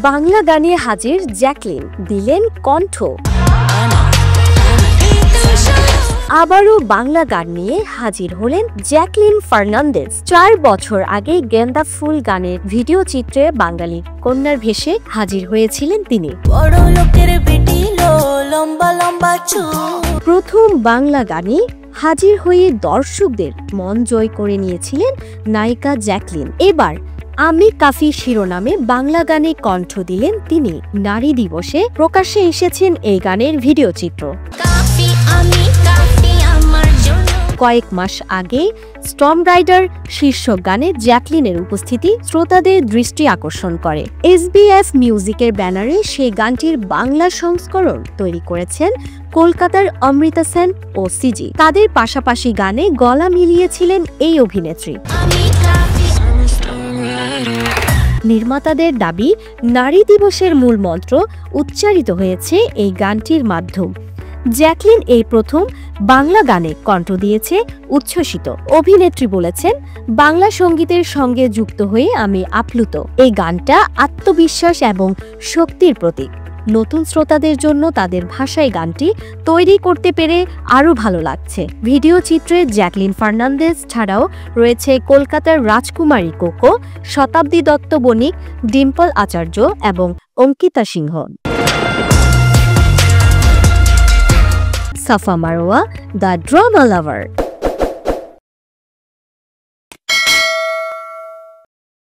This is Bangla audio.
বাংলা গানে হাজির জ্যাকলিন, দিলেন কণ্ঠ। আবারও বাংলা গান নিয়ে হাজির হলেন জ্যাকলিন ফার্নান্দেজ। 4 বছর আগে গেন্দা ফুল গানের ভিডিও চিত্রে বাঙালি কন্যার ভেসে হাজির হয়েছিলেন তিনি। প্রথম বাংলা গানে হাজির হয়ে দর্শকদের মন জয় করে নিয়েছিলেন নায়িকা জ্যাকলিন। এবার আমি কাফি শিরোনামে বাংলা গানে কণ্ঠ দিলেন তিনি। নারী দিবসে প্রকাশ্যে এসেছেন এই গানের ভিডিও চিত্র। কয়েক মাস আগে স্টর্ম রাইডার শীর্ষক গানে জ্যাকলিনের উপস্থিতি শ্রোতাদের দৃষ্টি আকর্ষণ করে। এসবিএফ মিউজিকের ব্যানারে সেই গানটির বাংলা সংস্করণ তৈরি করেছেন কলকাতার অমৃতা সেন ও সিজি। তাদের পাশাপাশি গানে গলা মিলিয়েছিলেন এই অভিনেত্রী। নির্মাতাদের দাবি, নারী দিবসের মূল মন্ত্র উচ্চারিত হয়েছে এই গানটির মাধ্যমে। জ্যাকলিন এই প্রথম বাংলা গানে কণ্ঠ দিয়েছে উচ্ছ্বসিত। অভিনেত্রী বলেছেন, বাংলা সঙ্গীতের সঙ্গে যুক্ত হয়ে আমি আপ্লুত। এই গানটা আত্মবিশ্বাস এবং শক্তির প্রতীক। নতুন শ্রোতাদের জন্য তাদের ভাষায় গানটি তৈরি করতে পেরে আরও ভালো লাগছে। ভিডিও চিত্রে জ্যাকলিন ফার্নান্দেজ ছাড়াও রয়েছে কলকাতার রাজকুমারী কোকো, শতাব্দী দত্ত বণিক, ডিম্পল আচার্য এবং অঙ্কিতা সিংহ। সাফা মারোয়া, দ্য ড্রামা লাভার।